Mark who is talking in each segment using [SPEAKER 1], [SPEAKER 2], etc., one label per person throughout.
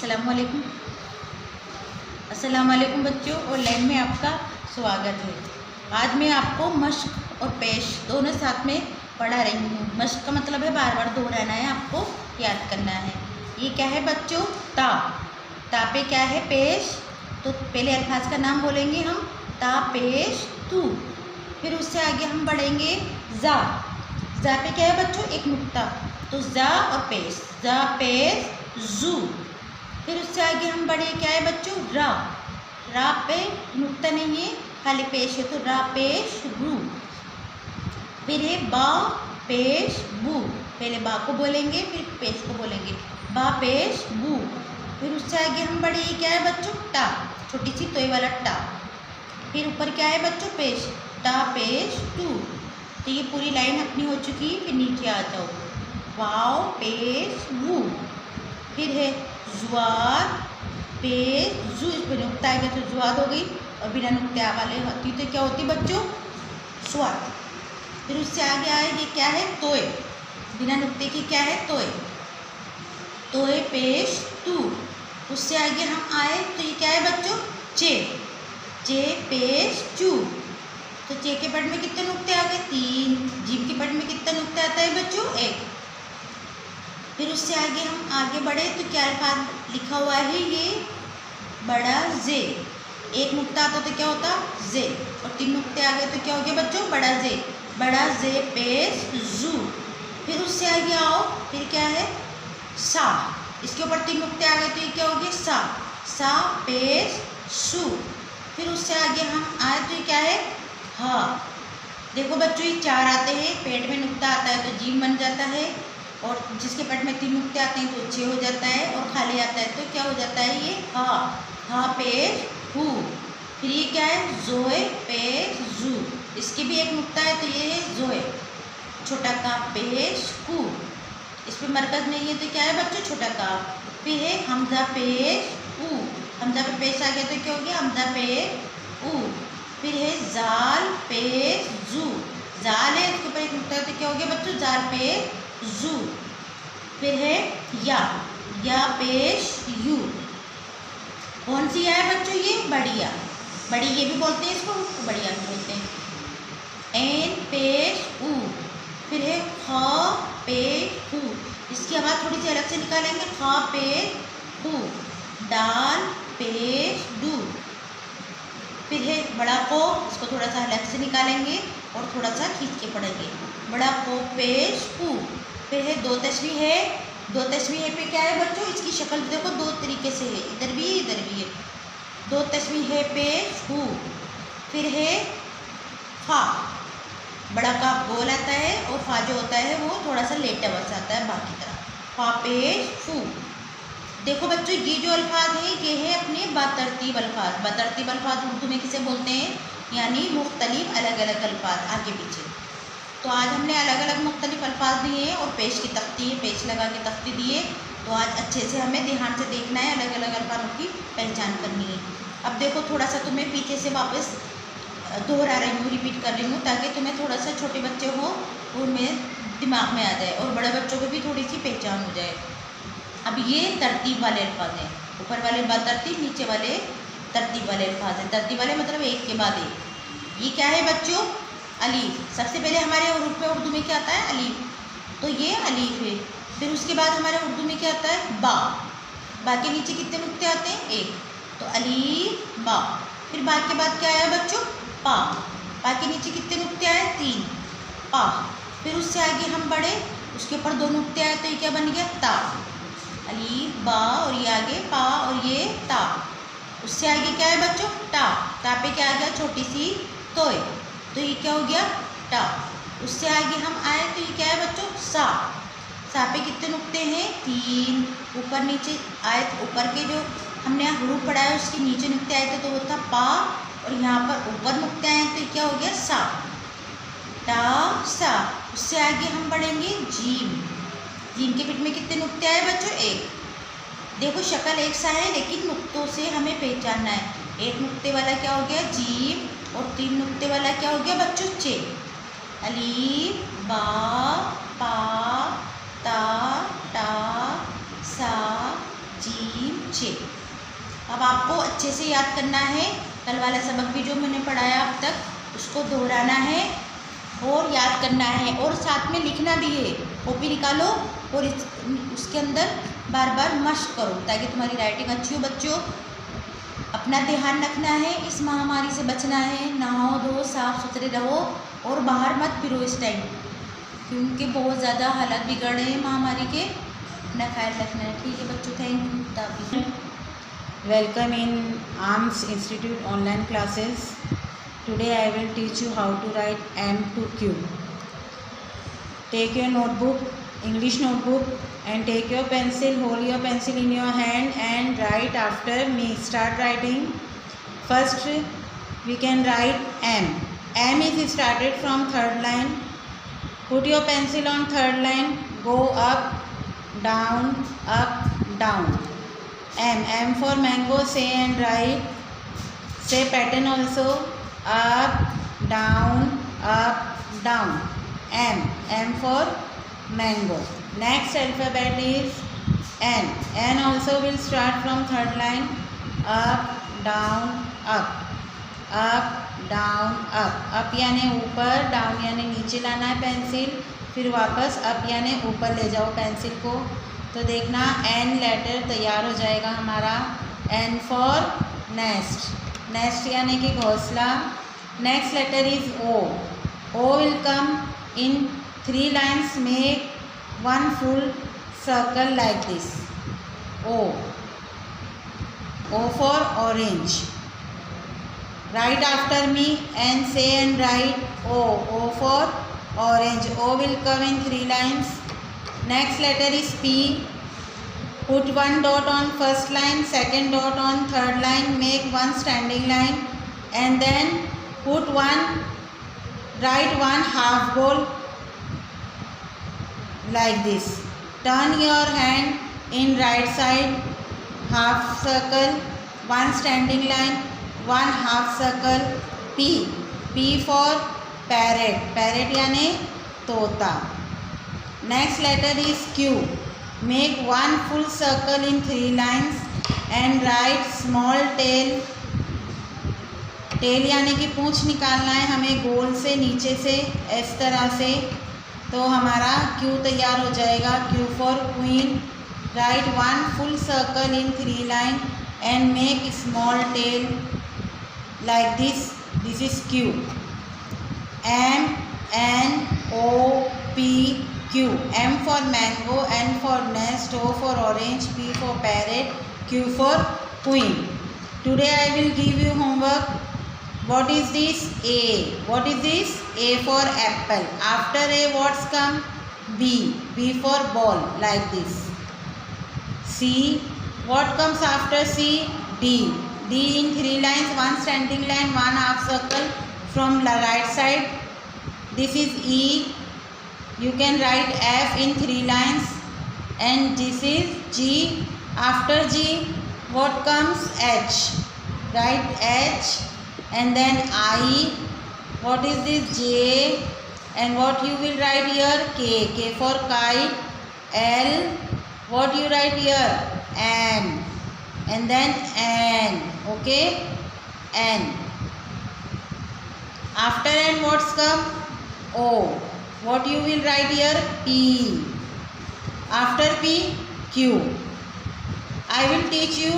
[SPEAKER 1] अस्सलामुअलैकुम अस्सलामुअलैकुम बच्चों, ऑनलाइन में आपका स्वागत है। आज मैं आपको मश्क और पेश दोनों साथ में पढ़ा रही हूँ। मश्क का मतलब है बार बार दोहराना है, आपको याद करना है। ये क्या है बच्चों? ता। ता पे क्या है? पेश। तो पहले अल्फाज का नाम बोलेंगे हम, ता पेश तू। फिर उससे आगे हम बढ़ेंगे जा। जा पे क्या है बच्चों? एक नुक्ता, तो जा और पेश, जा पेश जू। फिर उससे आगे हम बढ़े, क्या है बच्चों? रा। रा पे नुक्ता नहीं है, खाली पेश है, तो रा पेश रू। फिर है बा पेश बू। पहले बा को बोलेंगे, फिर पेश को बोलेंगे, बा पेश बू। फिर उससे आगे हम बढ़े, क्या है बच्चों? टा, छोटी सी तोय वाला टा। फिर ऊपर क्या है बच्चों? पेश, टा पेश टू। तो ये पूरी लाइन अपनी हो चुकी। फिर नीचे आ जाओ, वाव पेश वू। फिर है जुआर पेश जू। इस पर नुक्ता आएगा तो जुआद हो गई, और बिना नुक्ते वाले होती तो क्या होती बच्चों? स्वाद। फिर उससे आगे आएगी, क्या है? तोय। बिना नुक्ते की क्या है? तोय। तोय पेश तू। उससे आगे हम आए तो ये क्या है बच्चों? चे। चे पेश चू। तो चे के पद में कितने नुक्ते आ गए? 3। जीम के पद में कितना नुक्ता आता है बच्चों? 1। फिर उससे आगे हम आगे बढ़े तो क्या अल्फाज लिखा हुआ है? ये बड़ा जे। एक नुक्ता आता तो क्या होता? जे। और 3 नुक्ते आ गए तो क्या हो गया बच्चों? बड़ा जे। बड़ा जे पेश जू। फिर उससे आगे आओ, फिर क्या है? सा। इसके ऊपर 3 नुक्ते आ गए तो ये क्या हो गया? सा। सा पेश सू। फिर उससे आगे हम आए तो ये क्या है? हाँ। देखो बच्चों, ये 4 आते हैं, पेट में नुक्ता आता है तो जीम बन जाता है, और जिसके पेट में 3 नुक्ते आते हैं तो 6 हो जाता है, और खाली आता है तो क्या हो जाता है? ये हा। हा पेश हू। फिर ये क्या है? जोए पेश जू। इसके भी एक नुक्ता है तो ये है जोए। छोटा का पेश कू। इस पर मरकज नहीं है तो क्या है बच्चों? छोटा का। फिर है हमजा पेश ऊ। हमजा पे पेश आ गया तो क्या हो गया? हमजा पेश ऊ। फिर है जाल पेश जू। जाल है, इसके ऊपर एक नुक्ता है तो क्या हो गया बच्चों? जाल पेश जू। फिर है या पेश यू। कौन सी या है बच्चों? ये बढ़िया। बड़ी ये भी बोलते हैं इसको, बढ़िया भी बोलते हैं। एन पेश ऊ। फिर है ख पेश हू। इसकी आवाज़ थोड़ी सी अलग से निकालेंगे, ख पेश हू। डाल पेश डू। फिर है बड़ा को, इसको थोड़ा सा अलग से निकालेंगे और थोड़ा सा खींच के पढ़ेंगे, बड़ा को पेश हू। फिर है दो तस्वीर है। दो तस्वीर है पे क्या है बच्चों? इसकी शक्ल देखो, 2 तरीके से है, इधर भी है इधर भी है। 2 तस्वीर है पेश हू। फिर है फा। बड़ा का गोल आता है, और फा जो होता है वो थोड़ा सा लेटा बस आता है बाकी तरह। फा पेश फू। देखो बच्चों, ये जो अल्फाज हैं ये है अपने बतरतीब अल्फाज। बतरतीब अल्फाज उर्दू में किसे बोलते हैं? यानी मुख्तलिफ अलग अलग अल्फाज आगे पीछे। तो आज हमने अलग अलग मुख्तलिफ अल्फाज दिए हैं, और पेश की तख्ती है, पेश लगा के तख्ती दिए। तो आज अच्छे से हमें ध्यान से देखना है, अलग अलग अल्फाजों की पहचान करनी है। अब देखो, थोड़ा सा तुम्हें पीछे से वापस दोहरा रही हूँ, रिपीट कर रही हूँ, ताकि तुम्हें थोड़ा सा, छोटे बच्चे हो उनमें दिमाग में आ जाए, और बड़े बच्चों को भी थोड़ी सी पहचान हो जाए। अब ये तरतीब वाले अल्फाज हैं, ऊपर वाले बतरतीब, नीचे वाले तरतीब वाले अल्फाज हैं। तरतीब वाले मतलब एक के बाद एक। ये क्या है बच्चों? अलीफ। सबसे पहले हमारे उर्दू में उर्दू में क्या आता है? अलीफ। तो ये अलीफ है। फिर उसके बाद हमारे उर्दू में क्या आता है? बा। बा के नीचे कितने नुक्ते आते हैं? 1। तो अलीफ बा। फिर बा के बाद क्या आया बच्चों? पा। पा के नीचे कितने नुक्ते आए? 3। पा। फिर उससे आगे हम बढ़े, उसके ऊपर 2 नुक्ते आए तो ये क्या बन गया? ता। अलीफ बा, और ये आगे पा, और ये ता। उससे आगे क्या है बच्चों? टा। टा पे क्या आ गया? छोटी सी तोय, तो ये क्या हो गया? टा। उससे आगे हम आए तो ये क्या है बच्चों? सा। सा पे कितने नुक्ते हैं? 3। ऊपर नीचे आए तो ऊपर के जो हमने हरूफ पढ़ा है उसके नीचे नुक्ते आए थे तो वो था पा, और यहाँ पर ऊपर नुक्ते आए तो ये क्या हो गया? सा। टा सा। उससे आगे हम बढ़ेंगे जीम। जीम के पिट में कितने नुक्ते आए बच्चों? 1। देखो, शक्ल एक सा है, लेकिन नुक्तों से हमें पहचानना है। 1 नुक्ते वाला क्या हो गया? जीम, और 3 नुक्ते वाला क्या हो गया बच्चों? चे। अलीफ बा पा ता टा सा जीम चे। अब आपको अच्छे से याद करना है, कल वाला सबक भी जो मैंने पढ़ाया अब तक उसको दोहराना है और याद करना है, और साथ में लिखना भी है। कॉपी निकालो और उसके अंदर बार बार मश्क करो ताकि तुम्हारी राइटिंग अच्छी हो। बच्चों, अपना ध्यान रखना है, इस महामारी से बचना है, नहाओ धो साफ सुथरे रहो और बाहर मत फिरो इस टाइम, क्योंकि बहुत ज़्यादा हालत बिगड़ रहे हैं महामारी के। अपना ख्याल रखना है। ठीक है बच्चों, thank you.
[SPEAKER 2] Welcome in ARMS Institute online classes. Today I will teach you how to write M to Q. Take your notebook, English notebook, and take your pencil, hold your pencil in your hand and write after me. Start writing. First we can write M. M is started from third line. Put your pencil on third line, go up, down. M for mango, say and write. Say pattern also, up, down. M for mango. Next alphabet is N. N also will start from third line, up, down, up यानी ऊपर, down यानी नीचे लाना है pencil, फिर वापस up यानी ऊपर ले जाओ पेंसिल को। तो देखना N लेटर तैयार हो जाएगा हमारा। N फॉर नेस्ट, नेस्ट यानी कि घोंसला। Next letter is O. O विल come in 3 lines, make 1 full circle like this. O for orange. Write after me and say and write O. O for orange. O will come in 3 lines. Next letter is P. Put 1 dot on first line, second dot on third line, make 1 standing line, and then write 1 half ball like this. Turn your hand in right side, half circle, 1 standing line, 1 half circle. P for parrot. Parrot यानी तोता. Next letter is Q. Make 1 full circle in 3 lines and write small tail. Tail यानी कि पूंछ निकालना है हमें गोल से नीचे से इस तरह से, तो हमारा Q तैयार हो जाएगा। Q for queen. Write 1 full circle in 3 lines and make small tail like this. This is Q. M, N, O, P, Q. M for mango, N for nest, O for orange, P for parrot, Q for queen. Today I will give you homework. What is this? A. What is this? A for apple. After A what's come? B. B for ball like this. C. What comes after C? D. D in 3 lines, 1 standing line, 1 half circle from the right side. This is E. You can write F in 3 lines, and this is G. After G what comes? H. Write H and then I. What is this? J. And what you will write here? K. K for kite. L. What you write here? M. And then N. Okay, N. After N what's come? O. What you will write here? P. After P, Q. I will teach you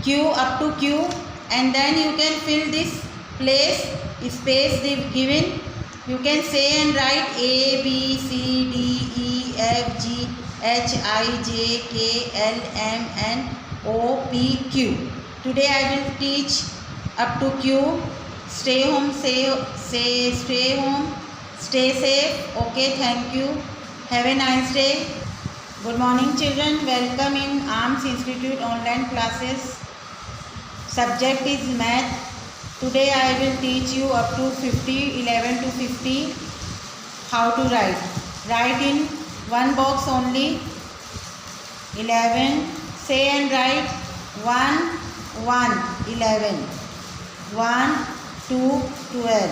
[SPEAKER 2] Q up to Q, and then you can fill this space given. You can say and write A, B, C, D, E, F, G, H, I, J, K, L, M, N, O, P, Q. Today I will teach up to Q. Stay home, stay home. Stay safe. Okay, thank you. Have a nice day. Good morning children. Welcome in ARMS Institute online classes. Subject is math. Today I will teach you up to 11 to 50 how to write. Write in one box only. 11. Say and write 1, 1, 11. 1, 2, 12.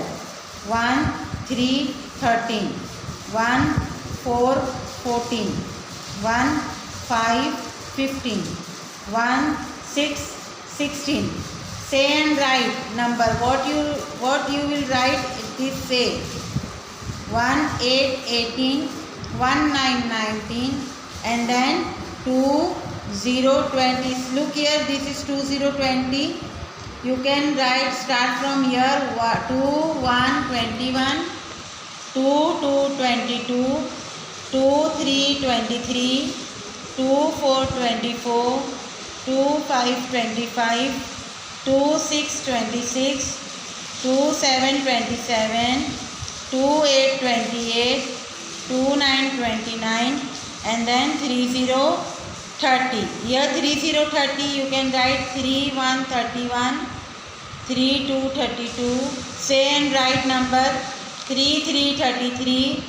[SPEAKER 2] 1, 3, 13. 1, 4, 14. 1, 5, 15. 1, 6, 16. Say and write number. What you will write? This say. 1, 8, 18. 1, 9, 19. And then 2, 0, 20. Look here. This is 2, 0, 20. You can write. Start from here. 2, 1, 21. 2, 2, 22. 2, 3, 23. 2, 4, 24. 2, 5, 25. 2, 6, 26. 2, 7, 27. 2, 8, 28. 2, 9, 29. And then 3, 0, 30. Here 3, 0, 30. You can write 3, 1, 31. 3, 2, 32. Say and write number. 3, 3, 33.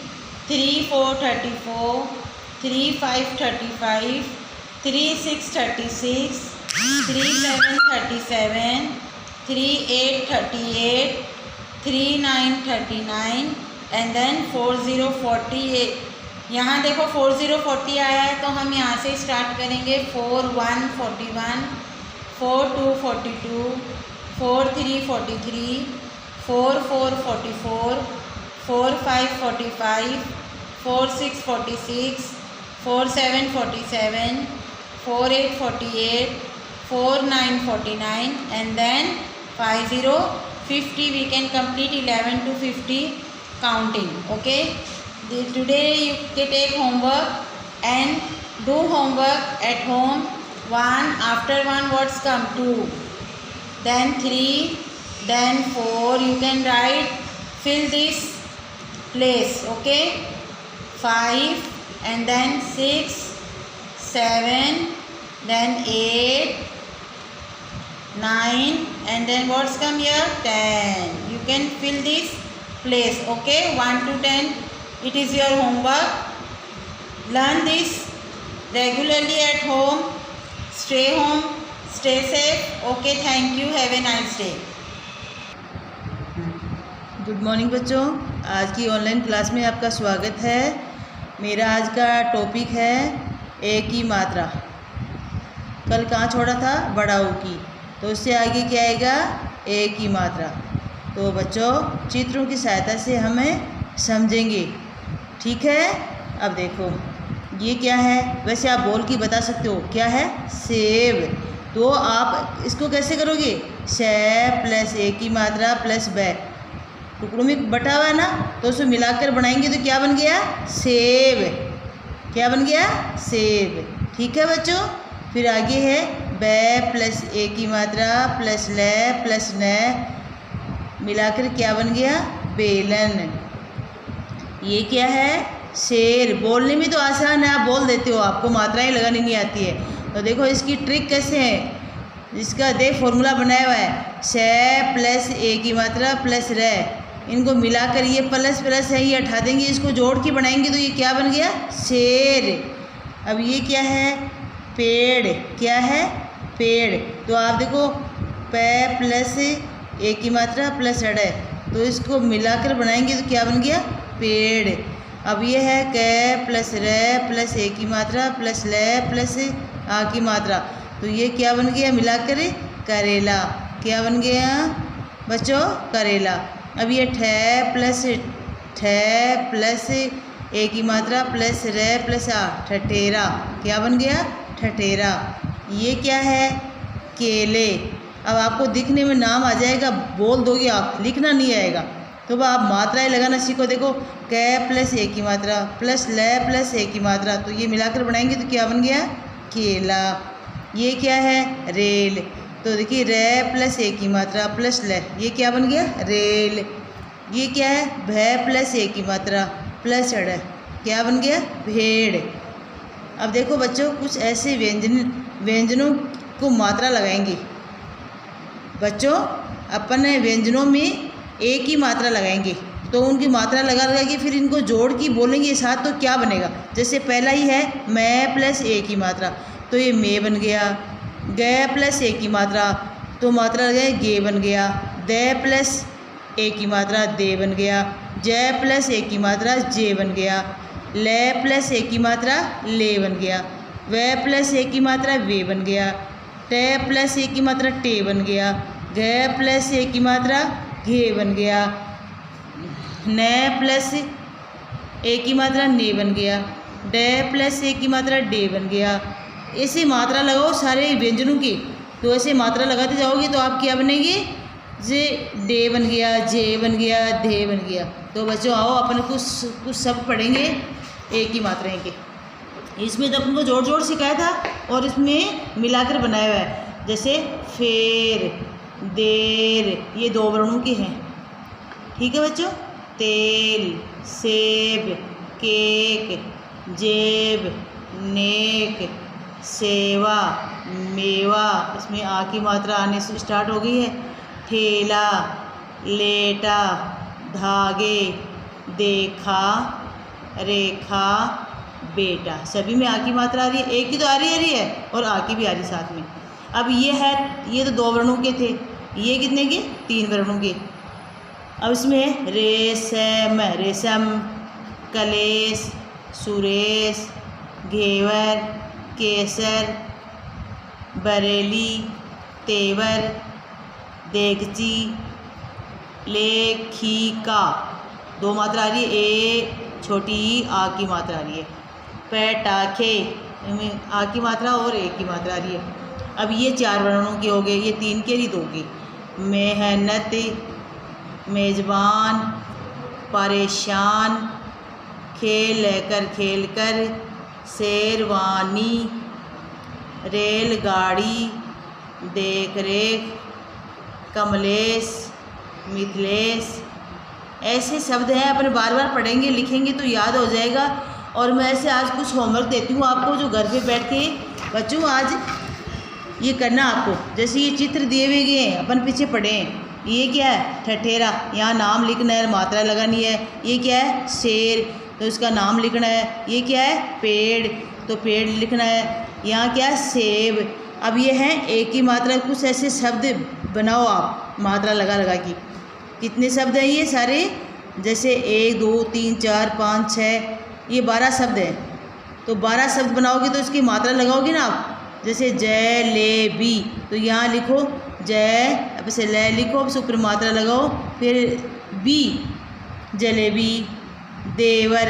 [SPEAKER 2] 3, 4, 34. 3, 5, 35. 3, 6, 36. 3, 7, 37. 3, 8, 38. 3, 9, 39. And then 4, 0, 48. यहाँ देखो 4, 0, 40 आया है, तो हम यहाँ से start करेंगे. 4, 1, 41. 4, 2, 42. 4, 3, 43. 4, 4, 44. 4, 5, 45. 4, 6, 46. 4, 7, 47. 4, 8, 48. 4, 9, 49. And then 5, 0, 50. We can complete 11 to 50 counting. Okay. Today you can take homework and do homework at home. 1, after 1 words come 2, then 3, then 4. You can write, fill this place. Okay. 5, and then 6, 7, then 8, 9, and then words come here 10. You can fill this place. Okay. 1 to 10. It is your homework. Learn this regularly at home. Stay home. Stay safe. Okay, thank you. Have a nice day.
[SPEAKER 1] Good morning बच्चों, आज की online class में आपका स्वागत है। मेरा आज का टॉपिक है ए की मात्रा। कल कहाँ छोड़ा था? बड़ा ओ की। तो उससे आगे क्या आएगा? ए की मात्रा। तो बच्चों चित्रों की सहायता से हमें समझेंगे, ठीक है। अब देखो ये क्या है, वैसे आप बोल के बता सकते हो क्या है? सेब। तो आप इसको कैसे करोगे? से प्लस ए की मात्रा प्लस बै, टुकड़ों में बटा हुआ है ना, तो उसको मिलाकर बनाएंगे तो क्या बन गया? सेब। क्या बन गया? सेब। ठीक है बच्चों। फिर आगे है बै प्लस ए की मात्रा प्लस ले प्लस न, मिलाकर क्या बन गया? बेलन। ये क्या है? शेर। बोलने में तो आसान है, आप बोल देते हो, आपको मात्राएं लगानी नहीं आती है। तो देखो इसकी ट्रिक कैसे है, इसका देख फॉर्मूला बनाया हुआ है। से प्लस ए की मात्रा प्लस रे, इनको मिलाकर ये प्लस प्लस है, ये हटा देंगे, इसको जोड़ के बनाएंगे तो ये क्या बन गया? शेर। अब ये क्या है? पेड़। क्या है? पेड़। तो आप देखो पे प्लस ए की मात्रा प्लस अड़े, तो इसको मिलाकर बनाएंगे तो क्या बन गया? पेड़। अब ये है कै प्लस रे प्लस ए की मात्रा प्लस ले प्लस आ की मात्रा, तो ये क्या बन गया? मिलाकर करेला। क्या बन गया बच्चों? करेला। अब ये ठे प्लस ए की मात्रा प्लस रे प्लस आ, ठठेरा। क्या बन गया? ठठेरा। ये क्या है? केले। अब आपको दिखने में नाम आ जाएगा, बोल दोगे आप, लिखना नहीं आएगा। तो अब आप मात्राएं लगाना सीखो। देखो कै प्लस ए की मात्रा प्लस ले प्लस ए की मात्रा, तो ये मिलाकर बनाएंगे तो क्या बन गया? केला। ये क्या है? रेल। तो देखिए रे प्लस ए की मात्रा प्लस ले, ये क्या बन गया? रेल। ये क्या है? भै प्लस ए की मात्रा प्लस अड़, क्या बन गया? भेड़। अब देखो बच्चों कुछ ऐसे व्यंजनों को मात्रा लगाएंगे। बच्चों अपन व्यंजनों में ए की मात्रा लगाएंगे, तो उनकी मात्रा लगा के फिर इनको जोड़ के बोलेंगे साथ, तो क्या बनेगा? जैसे पहला ही है मैं प्लस ए की मात्रा, तो ये मे बन गया। गे प्लस ए की मात्रा, तो मात्रा लगाए गे बन गया। दे प्लस ए की मात्रा दे बन गया। जय प्लस ए की मात्रा जे बन गया। ले प्लस ए की मात्रा ले बन गया। वह प्लस ए की मात्रा वे बन गया, टे प्लस ए की मात्रा टे बन गया, घे प्लस ए की मात्रा घे बन गया, न प्लस ए की मात्रा ने बन गया, डे प्लस ए की मात्रा डे बन गया। ऐसे मात्रा लगाओ सारे व्यंजनों की, तो ऐसे मात्रा लगाते जाओगे तो आप क्या बनेंगे, जे डे बन गया, जे बन गया, धे बन गया। तो बच्चों आओ अपन कुछ शब्द पढ़ेंगे एक ही मात्राएं के। इसमें तो अपन को जोड़ जोड़ सिखाया था और इसमें मिलाकर बनाया हुआ है, जैसे फेर, देर, ये 2 वर्णों के हैं। ठीक है बच्चों। तेल, सेब, केक, जेब, नेक, सेवा, मेवा, इसमें आ की मात्रा आने से स्टार्ट हो गई है। ठेला, लेटा, धागे, देखा, रेखा, बेटा, सभी में आ की मात्रा आ रही है। एक की तो आ रही है और आ की भी आ रही साथ में। अब ये है, ये तो 2 वर्णों के थे, ये कितने के, 3 वर्णों के। अब इसमें रेशम, रेशम, कलेश, सुरेश, घेवर, केसर, बरेली, तेवर, देगची, लेखिका, 2 मात्रा आ रही है, ए छोटी आ की मात्रा आ रही है। पटाखे, इनमें आ की मात्रा और ए की मात्रा आ रही है। अब ये 4 वर्णों के हो गए, ये 3 के ही 2 के। मेहनत, मेजबान, परेशान, खेल कर खेल कर, शेरवानी, रेलगाड़ी, देख रेख, कमलेश, मिथिलेश, ऐसे शब्द हैं। अपन बार बार पढ़ेंगे लिखेंगे तो याद हो जाएगा। और मैं ऐसे आज कुछ होमवर्क देती हूँ आपको, जो घर पे बैठ के बच्चों आज ये करना आपको। जैसे ये चित्र दिए हुए गए हैं, अपन पीछे पढ़ें। ये क्या है, ठठेरा, यहाँ नाम लिखना है, मात्रा लगानी है। ये क्या है, शेर, तो इसका नाम लिखना है। ये क्या है, पेड़, तो पेड़ लिखना है। यहाँ क्या है, सेब। अब ये है एक ही मात्रा, कुछ ऐसे शब्द बनाओ आप मात्रा लगा लगा की। कितने शब्द हैं ये सारे, जैसे 1 2 3 4 5 6, ये 12 शब्द हैं। तो 12 शब्द बनाओगे तो इसकी मात्रा लगाओगे ना आप। जैसे जलेबी, तो यहाँ लिखो जय, अब से ले लिखो, अब से ऊपर मात्रा लगाओ, फिर बी, जलेबी। देवर,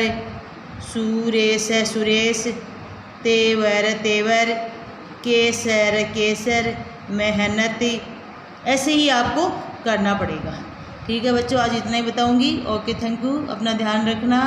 [SPEAKER 1] सुरेश है सुरेश, तेवर तेवर, केसर केसर, मेहनत, ऐसे ही आपको करना पड़ेगा। ठीक है बच्चों, आज इतना ही बताऊंगी। ओके, थैंक यू, अपना ध्यान रखना।